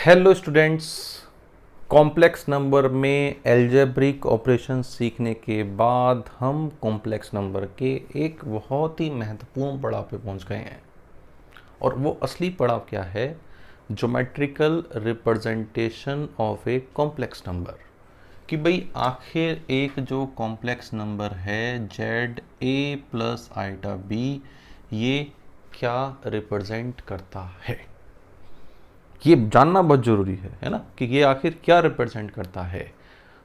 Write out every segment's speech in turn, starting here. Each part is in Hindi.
Hello students. कॉम्प्लेक्स नंबर में एल्जेब्रिक ऑपरेशन सीखने के बाद हम कॉम्प्लेक्स नंबर के एक बहुत ही महत्वपूर्ण पड़ाव पे पहुंच गए हैं। और वो असली पड़ाव क्या है? Geometrical representation of a complex number. कि भाई आखिर एक जो कॉम्प्लेक्स नंबर है Z A plus iota B, ये क्या रिप्रेजेंट करता है। ये जानना बहुत जरूरी है ना, कि ये आखिर क्या रिप्रेजेंट करता है।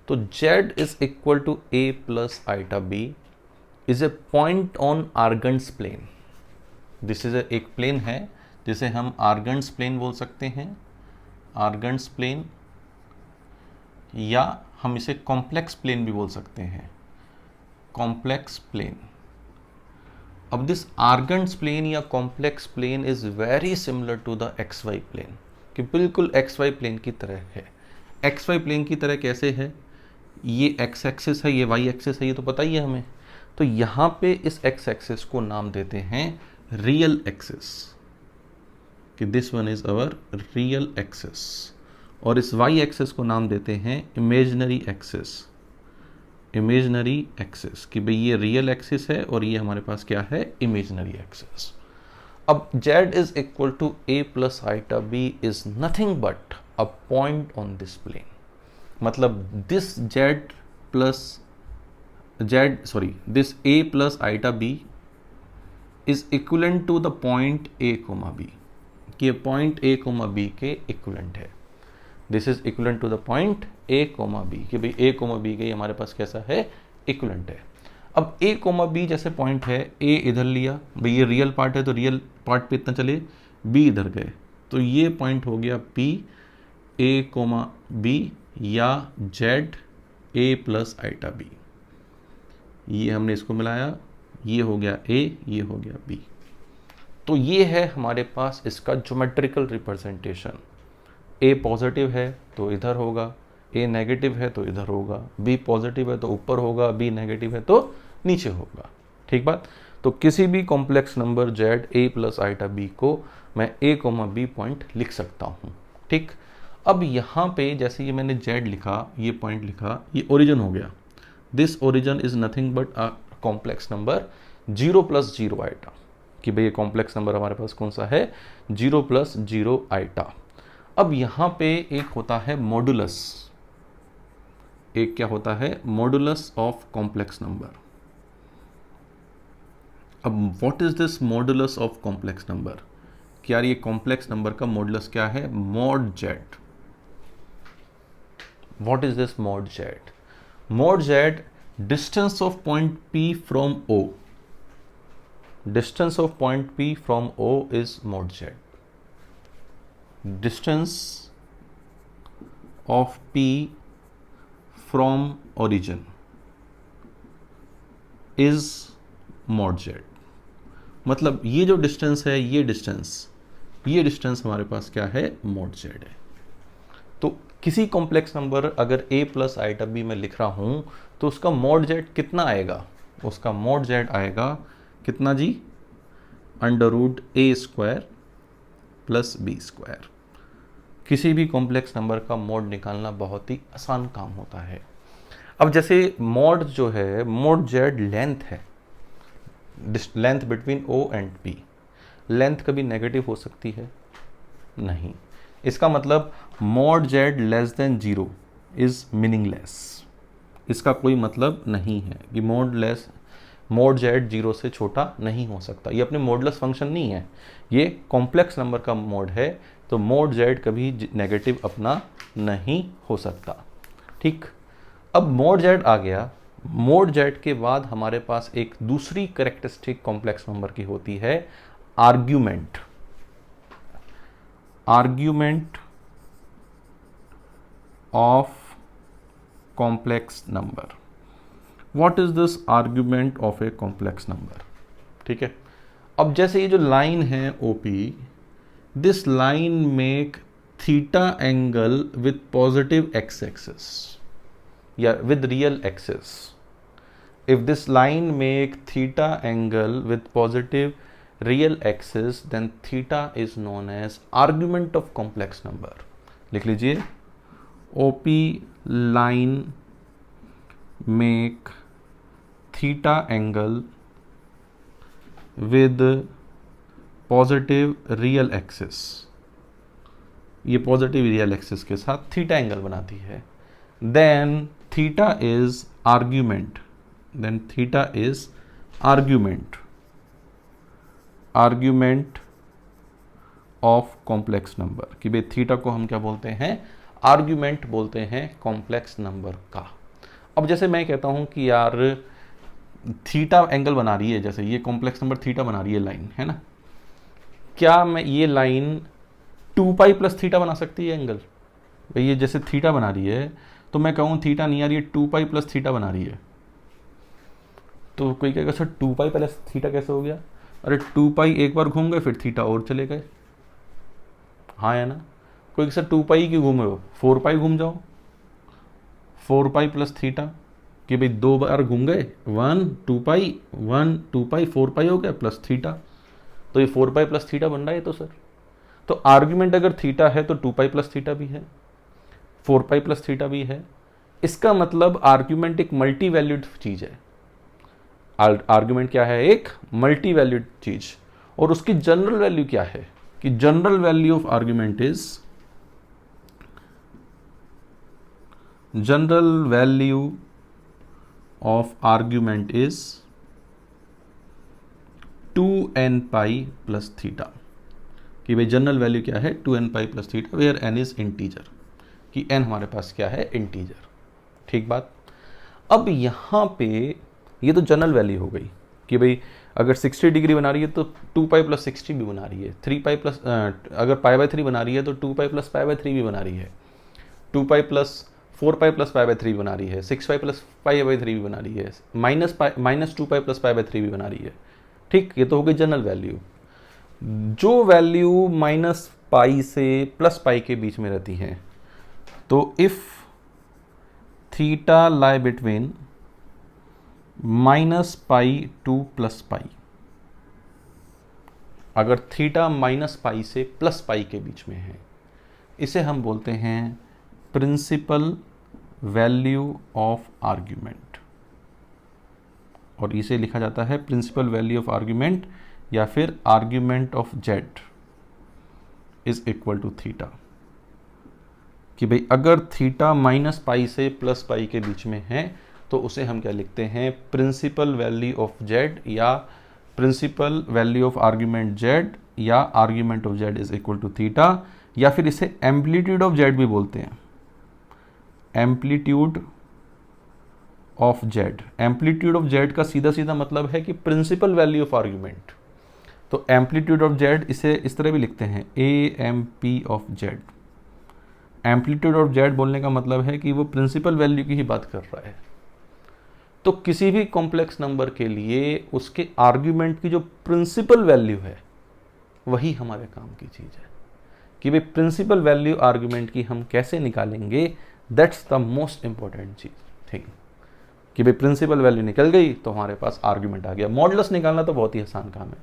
तो z is equal to a plus iota B is a point on Argand's plane. This is एक प्लेन है जिसे हम आर्गन्स प्लेन बोल सकते हैं, आर्गन्स प्लेन, या हम इसे कॉम्प्लेक्स प्लेन भी बोल सकते हैं, कॉम्प्लेक्स प्लेन। अब दिस आर्गन्स प्लेन या complex plane is very similar to the X Y plane, कि बिल्कुल एक्स वाई प्लेन की तरह है। एक्स वाई प्लेन की तरह कैसे है? ये एक्स एक्सिस है, ये वाई एक्सिस है, ये तो पता ही है हमें। तो यहाँ पे इस एक्स एक्सिस को नाम देते हैं रियल एक्सिस, कि this one is our real axis. और इस वाई एक्सिस को नाम देते हैं इमेजिनरी एक्सिस, इमेजिनरी एक्सिस, कि भाई ये रियल एक्सिस है और ये हमारे पास क्या है? Imaginary axis. अब z is equal to a plus iota b is nothing but a point on this plane. मतलब this this a plus iota b is equivalent to the point a comma b, कि ये point a comma b के equivalent है। This is equivalent to the point a comma b, कि भाई a comma b के हमारे पास कैसा है? equivalent है। अब a कोमा b जैसे पॉइंट है, a इधर लिया, भाई ये रियल पार्ट है तो रियल पार्ट पे इतना चले, b इधर गए, तो ये पॉइंट हो गया p a कोमा b या z a plus iota b। ये हमने इसको मिलाया, ये हो गया a, ये हो गया b। तो ये है हमारे पास इसका ज्योमेट्रिकल रिप्रेजेंटेशन। a पॉजिटिव है तो इधर होगा, a नेगेटिव है तो इधर होगा, b पॉजिटिव है तो ऊपर होगा, b नेगेटिव है तो नीचे होगा। ठीक बात। तो किसी भी complex number z a plus iota b को मैं a कोमा b पॉइंट लिख सकता हूँ। ठीक। अब यहाँ पे जैसे ये मैंने z लिखा, ये पॉइंट लिखा, ये ओरिजिन हो गया। This origin is nothing but a complex number 0 plus 0 iota, कि भाई ये कॉम्प्लेक्स नंबर हमारे पास कौन सा है? 0 प्लस 0 आइटा। अब यहाँ पे एक होता है मॉडुलस, एक क्या होता है? Modulus of complex number. अब what is this modulus of complex number? कि यार ये कॉम्प्लेक्स नंबर का मॉडुलस क्या है? Mod Z. What is this mod Z? Mod Z distance of point P from O, distance of point P from O is mod Z. Distance of P from origin is mod Z. मतलब ये जो डिस्टेंस है, ये डिस्टेंस हमारे पास क्या है? मॉड जेड है। तो किसी कॉम्प्लेक्स नंबर अगर a प्लस आइटा b में लिख रहा हूं तो उसका मॉड जेड कितना आएगा? उसका मॉड जेड आएगा कितना जी? Under root a square plus b square. किसी भी कॉम्प्लेक्स नंबर का मॉड निकालना बहुत ही आसान काम होता है। अब जैसे मॉड जो है, मॉड जेड लेंथ है, length between O and P। Length कभी नेगेटिव हो सकती है? नहीं। इसका मतलब mod Z less than 0 is meaningless. इसका कोई मतलब नहीं है कि मॉड जेड 0 से छोटा नहीं हो सकता। ये अपने मॉडुलस फंक्शन नहीं है, ये कॉम्प्लेक्स नंबर का मॉड है, तो मॉड जेड कभी नेगेटिव अपना नहीं हो सकता। ठीक। अब मॉड जेड आ गया। मॉड जेड के बाद हमारे पास एक दूसरी कैरेक्टरिस्टिक कॉम्प्लेक्स नंबर की होती है, argument. Argument of complex number. What is this argument of a complex number? ठीक है। अब जैसे ये जो लाइन है OP, this line make theta angle with positive x axis या with real axis. If this line make theta angle with positive real axis, then theta is known as argument of complex number. लिख लीजिए, OP line make theta angle with positive real axis, ये पॉजिटिव रियल एक्सिस के साथ थीटा एंगल बनाती है। Then theta is argument, then theta is argument of complex number, कि भाई थीटा को हम क्या बोलते हैं, आर्ग्यूमेंट बोलते हैं कॉम्प्लेक्स नंबर का। अब जैसे मैं कहता हूं कि यार थीटा एंगल बना रही है, जैसे ये कॉम्प्लेक्स नंबर थीटा बना रही है लाइन, है ना, क्या मैं ये लाइन 2 पाई प्लस थीटा बना सकती है एंगल? भाई ये जैसे थीटा बना रही है तो मैं कहूँ थीटा नहीं यार ये 2 पाई प्लस थीटा बना रही है, तो कोई कहेगा सर 2 पाई प्लस थीटा कैसे हो गया? अरे 2 पाई एक बार घूम गए फिर थीटा और चले गए, हाँ है ना। कोई सर 2 पाई क्यों घूमे हो, 4 पाई घूम जाओ, 4 पाई प्लस थीटा, कि भाई 2 बार घूम गए, 1 2 पाई 1 2 पाई 4 पाई हो गया प्लस थीटा, तो ये 4 पाई प्लस थीटा बन रहा है। तो सर तो आर्ग्यूमेंट अगर थीटा है तो 2 पाई प्लस थीटा भी है, 4 पाई प्लस थीटा भी है। इसका मतलब आर्ग्यूमेंट एक मल्टी वैल्यूड चीज है। आर्ग्यूमेंट क्या है, एक मल्टी वैल्यूड चीज। और उसकी जनरल वैल्यू क्या है, कि general value of argument is, general value of argument is 2n pi plus theta, कि भाई जनरल वैल्यू क्या है 2n pi plus theta, where n is integer, कि n हमारे पास क्या है, इंटीजर। ठीक बात। अब यहां पे ये तो जनरल वैल्यू हो गई कि भाई अगर 60 डिग्री बना रही है तो 2 पाई प्लस 60 भी बना रही है, 3 पाई प्लस अगर पाई बाई 3 बना रही है तो 2 पाई प्लस पाई बाई 3 भी बना रही है, 2 pi plus 4 pi plus pi by 3 बना रही है, 6 पाई प्लस पाई बाई 3 भी बना रही है, minus 2 pi plus pi by 3 भी बना रही है। ठीक, ये तो हो गई जनरल वैल्यू। जो वैल्यू माइनस पाई से प्लस पाई के बीच में रहती है, तो if theta lie between minus pi two plus pi, अगर थीटा माइनस पाई से प्लस पाई के बीच में है, इसे हम बोलते हैं प्रिंसिपल वैल्यू ऑफ आर्ग्यूमेंट, और इसे लिखा जाता है प्रिंसिपल वैल्यू ऑफ आर्ग्यूमेंट या फिर argument of Z is equal to theta, कि भाई अगर थीटा माइनस पाई से प्लस पाई के बीच में है तो उसे हम क्या लिखते हैं, प्रिंसिपल वैल्यू ऑफ जेड या principal value of argument Z या argument of Z is equal to theta, या फिर इसे एम्पलीट्यूड ऑफ जेड भी बोलते हैं, amplitude of Z. Amplitude of Z का सीधा सीधा मतलब है कि प्रिंसिपल वैल्यू ऑफ आर्ग्यूमेंट, तो एम्पलीट्यूड ऑफ जेड इसे इस तरह भी लिखते हैं AMP of Z. Amplitude of Z बोलने का मतलब है कि वो प्रिंसिपल वैल्यू की ही बात कर रहा है। तो किसी भी कॉम्प्लेक्स नंबर के लिए उसके आर्ग्यूमेंट की जो प्रिंसिपल वैल्यू है वही हमारे काम की चीज है, कि भाई प्रिंसिपल वैल्यू आर्ग्यूमेंट की हम कैसे निकालेंगे, दैट्स द मोस्ट इंपॉर्टेंट चीज थिंग, कि भाई प्रिंसिपल वैल्यू निकल गई तो हमारे पास आर्ग्यूमेंट आ गया। मॉडुलस निकालना तो बहुत ही आसान काम है,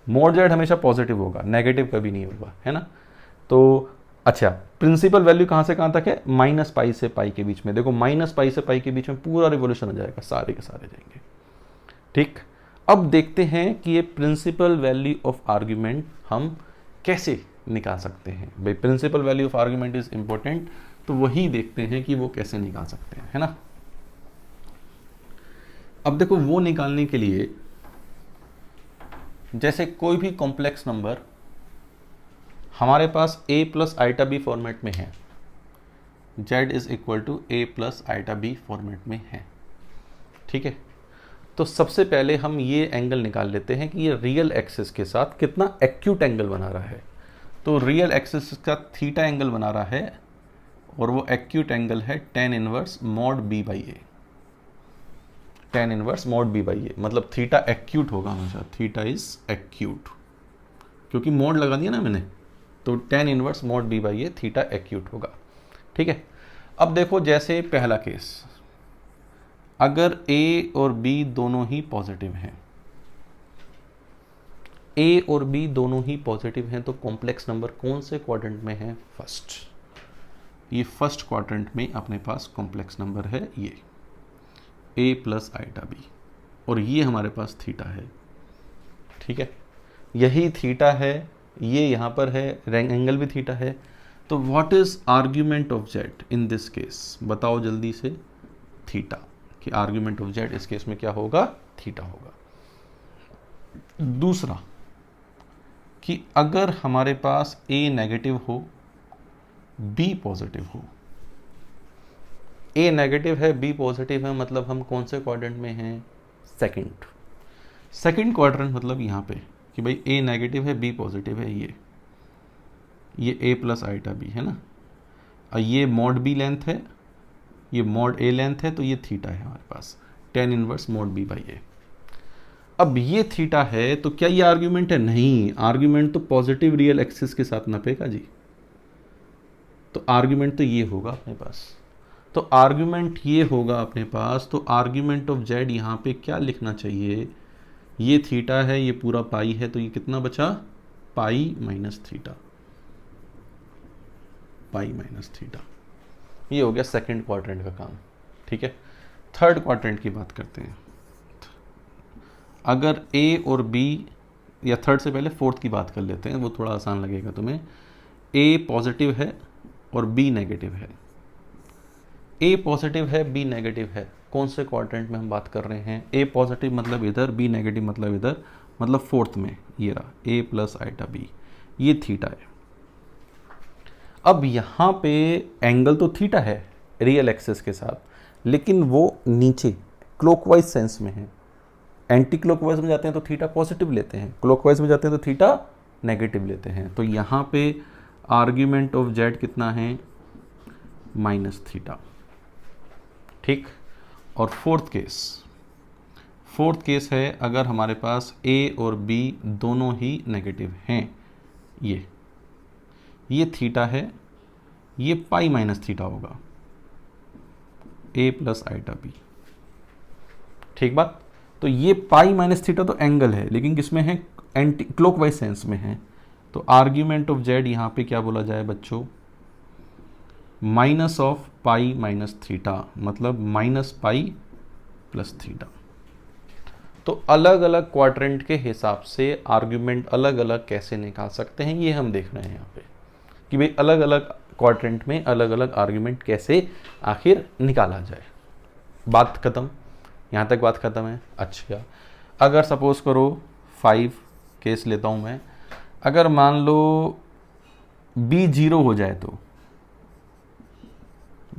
मॉड जेड हमेशा पॉजिटिव होगा, नेगेटिव कभी नहीं होगा, है ना। तो अच्छा, प्रिंसिपल वैल्यू कहाँ से कहाँ तक है, माइनस पाई से पाई के बीच में। देखो माइनस पाई से पाई के बीच में पूरा रिवोल्यूशन हो जाएगा, सारे के सारे जाएंगे। ठीक, अब देखते हैं कि ये प्रिंसिपल वैल्यू ऑफ आर्ग्यूमेंट हम कैसे निकाल सकते हैं। भाई principal value of argument is important, तो वही देखते हैं कि वो कैसे निकाल सकते हैं, है ना। अब देखो वो निकालने के लिए, जैसे कोई भी कॉम्प्लेक्स नंबर हमारे पास a plus iota B format में है, z is equal to a plus iota B format में है, ठीक है। तो सबसे पहले हम ये एंगल निकाल लेते हैं कि ये रियल एक्सिस के साथ कितना एक्यूट एंगल बना रहा है। तो रियल एक्सिस का थीटा एंगल बना रहा है और वो एक्यूट एंगल है tan inverse mod b by a, tan inverse mod b by a, मतलब थीटा एक्यूट होगा हमेशा, थीटा इज एक्यूट, क्योंकि मॉड लगा दिया ना मैंने, तो tan inverse mod b by a theta acute होगा, ठीक है। अब देखो जैसे पहला केस, अगर a और b दोनों ही पॉजिटिव हैं, a और b दोनों ही पॉजिटिव हैं, तो कॉम्प्लेक्स नंबर कौन से क्वाड्रेंट में है, फर्स्ट। ये फर्स्ट क्वाड्रेंट में अपने पास कॉम्प्लेक्स नंबर है ये a प्लस आइटा बी, और ये हमारे पास थीटा है। ठीक है, यही थीटा है, ये यहाँ पर है, एंगल भी थीटा है। तो what is argument of Z in this case, बताओ जल्दी से, थीटा, कि आर्ग्यूमेंट ऑफ जेड इस केस में क्या होगा, थीटा होगा। दूसरा कि अगर हमारे पास a नेगेटिव हो b पॉजिटिव हो, a नेगेटिव है b पॉजिटिव है, मतलब हम कौन से क्वाड्रेंट में हैं, सेकंड क्वाड्रेंट, मतलब यहाँ पे कि भाई a नेगेटिव है b पॉजिटिव है, ये a प्लस आइटा b है ना, और ये मॉड b लेंथ है, ये मॉड a लेंथ है, तो ये थीटा है हमारे पास, tan inverse mod b by a। अब ये थीटा है तो क्या ये आर्ग्यूमेंट है, नहीं, आर्ग्यूमेंट तो पॉजिटिव रियल एक्सिस के साथ नपेगा जी, तो आर्ग्यूमेंट तो ये होगा अपने पास, तो आर्ग्यूमेंट ये होगा अपने पास। तो आर्ग्यूमेंट ऑफ जेड यहाँ पे क्या लिखना चाहिए, ये थीटा है, ये पूरा पाई है, तो ये कितना बचा, पाई माइनस थीटा, पाई माइनस थीटा। ये हो गया सेकंड क्वाड्रेंट का काम। ठीक है, थर्ड क्वाड्रेंट की बात करते हैं। अगर ए और बी, या थर्ड से पहले फोर्थ की बात कर लेते हैं, वो थोड़ा आसान लगेगा तुम्हें। ए पॉजिटिव है और बी नेगेटिव है, ए पॉजिटिव है बी नेगेटिव है, कौन से क्वाड्रेंट में हम बात कर रहे हैं, ए पॉजिटिव मतलब इधर, बी नेगेटिव मतलब इधर, मतलब फोर्थ में, ये रहा ए प्लस आइटा बी, ये थीटा है। अब यहाँ पे एंगल तो थीटा है रियल एक्सिस के साथ, लेकिन वो नीचे क्लॉकवाइज सेंस में है। एंटी क्लॉकवाइज में जाते हैं तो थीटा पॉजिटिव लेते हैं, क्लॉकवाइज में जाते हैं तो थीटा नेगेटिव लेते हैं। तो यहाँ पे आर्ग्यूमेंट ऑफ जेड कितना है, माइनस थीटा। ठीक, और फोर्थ केस है अगर हमारे पास ए और बी दोनों ही नेगेटिव हैं, ये थीटा है, ये पाई माइनस थीटा होगा, ए प्लस आइटा बी। ठीक बात, तो ये पाई माइनस थीटा तो एंगल है, लेकिन किसमें है, एंटी क्लॉकवाइज सेंस में है। तो आर्ग्यूमेंट ऑफ जेड यहाँ पे क्या बोला जाए बच्चों, minus of pi minus theta, मतलब माइनस पाई प्लस थीटा। तो अलग अलग क्वाड्रेंट के हिसाब से आर्ग्यूमेंट अलग अलग कैसे निकाल सकते हैं, ये हम देख रहे हैं यहाँ पे, कि भाई अलग अलग क्वाड्रेंट में अलग अलग आर्ग्यूमेंट कैसे आखिर निकाला जाए। बात खत्म, यहाँ तक बात खत्म है। अच्छा, अगर सपोज करो 5 केस लेता हूँ मैं, अगर मान लो b 0 हो जाए, तो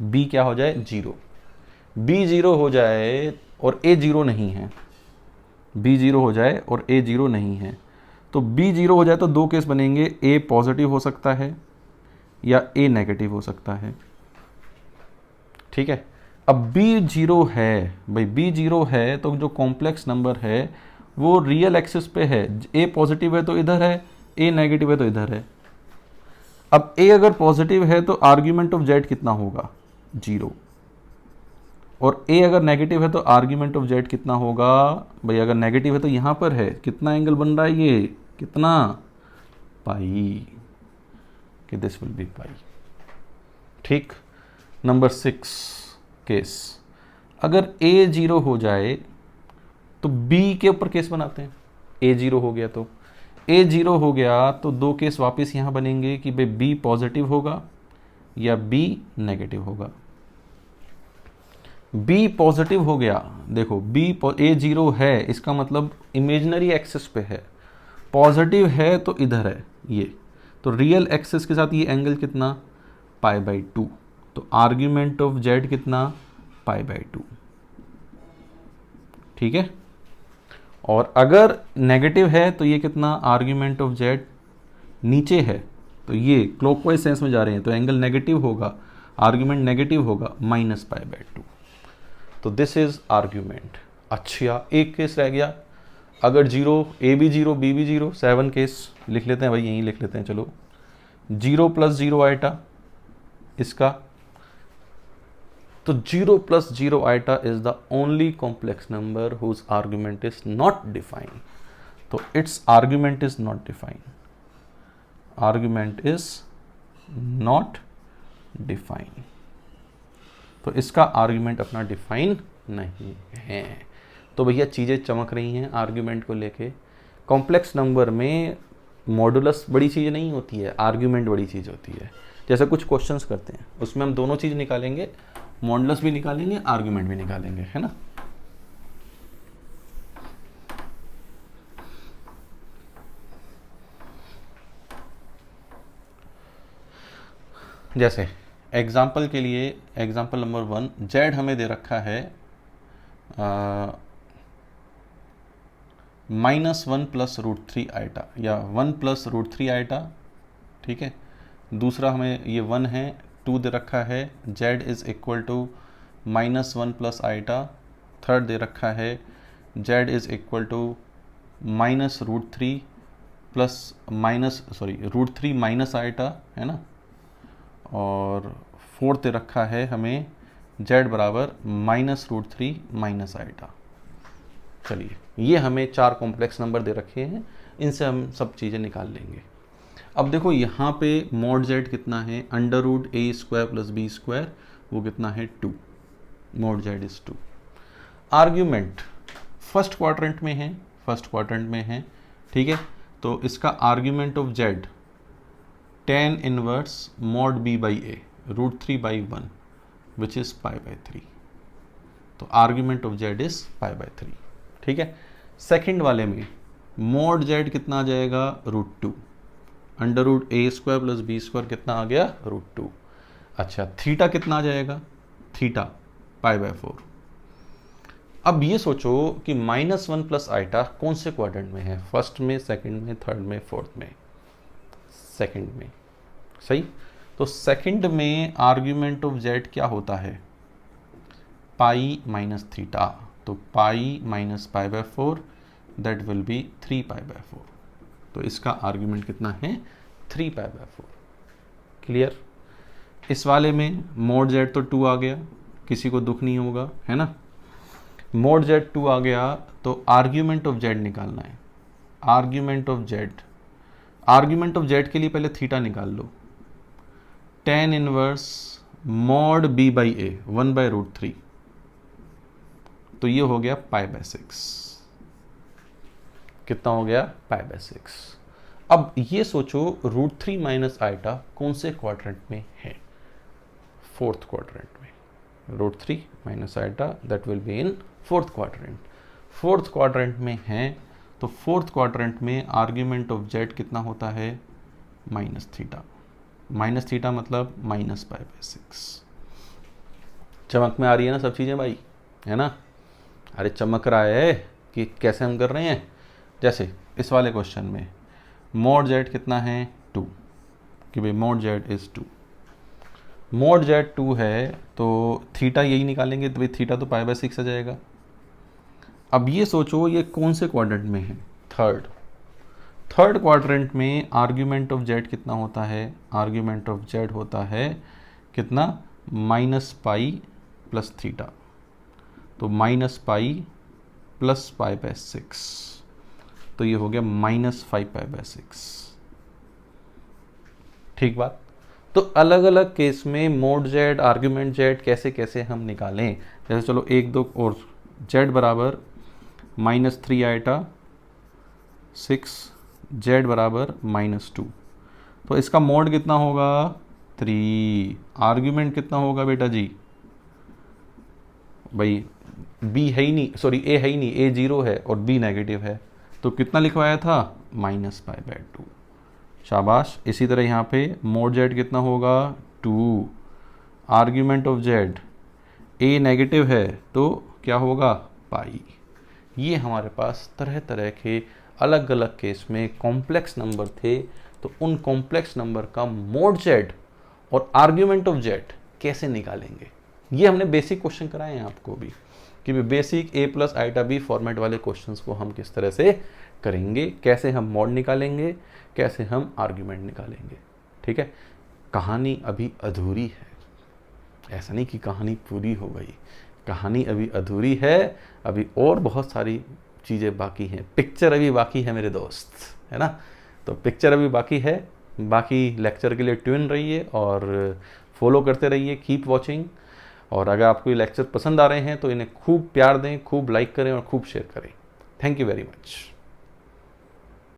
b क्या हो जाए, 0, b 0 हो जाए और a 0 नहीं है, b 0 हो जाए और a 0 नहीं है, तो b 0 हो जाए तो दो केस बनेंगे, a पॉजिटिव हो सकता है या a नेगेटिव हो सकता है। ठीक है, अब b 0 है, भाई b 0 है तो जो कॉम्प्लेक्स नंबर है वो रियल एक्सिस पे है, a पॉजिटिव है तो इधर है, a नेगेटिव है तो इधर है। अब a अगर पॉजिटिव है तो आर्ग्यूमेंट ऑफ z कितना होगा, 0, और a अगर नेगेटिव है तो आर्ग्यूमेंट ऑफ z कितना होगा, भाई अगर नेगेटिव है तो यहाँ पर है, कितना एंगल बन रहा है, ये कितना, पाई, कि दिस विल बी पाई। ठीक, नंबर 6 केस, अगर a 0 हो जाए तो b के ऊपर केस बनाते हैं, a 0 हो गया, तो a 0 हो गया तो दो केस वापस यहाँ बनेंगे कि भाई b पॉजिटिव होगा या b नेगेटिव होगा। b पॉजिटिव हो गया, देखो a 0 है, इसका मतलब इमेजिनरी एक्सिस पे है, पॉजिटिव है तो इधर है ये, तो रियल एक्सिस के साथ ये एंगल कितना, पाई बाई 2, तो आर्ग्यूमेंट ऑफ जेड कितना, पाई बाई 2। ठीक है, और अगर नेगेटिव है तो ये कितना, आर्ग्यूमेंट ऑफ जेड नीचे है, तो ये क्लॉकवाइज सेंस में जा रहे हैं तो एंगल नेगेटिव होगा, आर्ग्यूमेंट नेगेटिव होगा, माइनस पाई बाई 2। तो दिस इज आर्ग्यूमेंट। अच्छा, एक केस रह गया, अगर 0, a भी 0 b भी 0, 7 केस लिख लेते हैं भाई, यहीं लिख लेते हैं, चलो 0 प्लस 0 आइटा इसका, तो 0 plus 0 iota is the only complex number whose argument is not defined. तो its argument is not defined, argument is not define. तो इसका आर्ग्यूमेंट अपना डिफाइन नहीं है। तो भैया चीज़ें चमक रही हैं आर्ग्यूमेंट को लेके। कॉम्प्लेक्स नंबर में मॉडुलस बड़ी चीज़ नहीं होती है, आर्ग्यूमेंट बड़ी चीज़ होती है। जैसे कुछ क्वेश्चंस करते हैं उसमें हम दोनों चीज़ निकालेंगे, मॉडुलस भी निकालेंगे, आर्ग्यूमेंट भी निकालेंगे, है ना। जैसे एग्जाम्पल के लिए, एग्जाम्पल नंबर 1, जेड हमें दे रखा है -1 + √3 आइटा या 1 + √3 आइटा, ठीक है। दूसरा हमें ये 1 है, 2 दे रखा है, Z is equal to -1 + iota. Third दे रखा है Z is equal to -√3 √3 - iota, है ना। और फोर्थ दे रखा है हमें z बराबर -√3 - आइटा। चलिए ये हमें 4 कॉम्प्लेक्स नंबर दे रखे हैं, इनसे हम सब चीज़ें निकाल लेंगे। अब देखो यहाँ पे मॉड z कितना है, √a² + b², वो कितना है 2, mod z is 2। Argument first quadrant में है, ठीक है। तो इसका argument of z tan inverse mod b/a √3/1 which is π/3। तो आर्ग्यूमेंट ऑफ z इज π/3, ठीक है। सेकंड वाले में mod z कितना आ जाएगा, √2, √a² + b² कितना आ गया, √2। अच्छा थीटा कितना आ जाएगा, थीटा π/4। अब ये सोचो कि -1 + आइटा कौन से क्वाड्रेंट में है, फर्स्ट में, सेकंड में, थर्ड में, फोर्थ में, सेकंड में, सही। तो सेकंड में आर्ग्यूमेंट ऑफ z क्या होता है, पाई माइनस थीटा। तो pi minus π/4 that will be 3π/4। तो इसका आर्ग्यूमेंट कितना है, 3π/4। क्लियर। इस वाले में मोड z तो 2 आ गया, किसी को दुख नहीं होगा, है ना। मोड z 2 आ गया तो आर्ग्यूमेंट ऑफ z निकालना है। आर्ग्यूमेंट ऑफ z के लिए पहले थीटा निकाल लो, tan इनवर्स mod b/a 1/√3, तो ये हो गया π/6। कितना हो गया, π/6। अब ये सोचो √3 - आइटा कौन से क्वाड्रेंट में है, फोर्थ क्वाड्रेंट में। √3 - iota that will be in fourth quadrant. Fourth quadrant में है तो फोर्थ क्वाड्रेंट में आर्ग्यूमेंट ऑफ z कितना होता है, -थीटा। -थीटा मतलब -π/6। चमक में आ रही है ना सब चीज़ें भाई, है ना। अरे चमक रहा है कि कैसे हम कर रहे हैं। जैसे इस वाले क्वेश्चन में मोड z कितना है, 2, कि भाई mode z is 2। Mode z 2 है तो थीटा यही निकालेंगे, तो भाई थीटा तो π/6 आ जाएगा। अब ये सोचो ये कौन से क्वाड्रेंट में है, थर्ड क्वाड्रेंट में आर्ग्यूमेंट ऑफ z कितना होता है, आर्ग्यूमेंट ऑफ z होता है कितना, -π + थीटा। तो -π + π/6, तो ये हो गया -5π/6। ठीक बात। तो अलग अलग केस में मोड z, आर्ग्यूमेंट z कैसे कैसे हम निकालें। जैसे चलो एक दो और, z बराबर -3 आइटा 6, z बराबर -2, तो इसका मोड कितना होगा, 3। आर्ग्यूमेंट कितना होगा बेटा जी, भाई b है ही नहीं, सॉरी a है ही नहीं, a 0 है और b नेगेटिव है, तो कितना लिखवाया था, -π/2। शाबाश। इसी तरह यहाँ पे मोड z कितना होगा, 2। Argument of z a negative है तो क्या होगा, पाई। ये हमारे पास तरह तरह के अलग अलग केस में कॉम्प्लेक्स नंबर थे। तो उन कॉम्प्लेक्स नंबर का मोड z और आर्ग्यूमेंट ऑफ z कैसे निकालेंगे, ये हमने बेसिक क्वेश्चन कराए हैं आपको भी, कि basic a + iota b format वाले क्वेश्चंस को हम किस तरह से करेंगे, कैसे हम मोड निकालेंगे, कैसे हम आर्ग्यूमेंट निकालेंगे। ठीक है। कहानी अभी अधूरी है, ऐसा नहीं कि कहानी पूरी हो गई, कहानी अभी अधूरी है, अभी और बहुत सारी चीज़ें बाकी हैं, पिक्चर अभी बाकी है मेरे दोस्त, है ना। तो पिक्चर अभी बाकी है, बाकी लेक्चर के लिए ट्यून रहिए और फॉलो करते रहिए, कीप वॉचिंग। और अगर आपको ये लेक्चर पसंद आ रहे हैं तो इन्हें खूब प्यार दें, खूब लाइक करें और खूब शेयर करें। Thank you very much.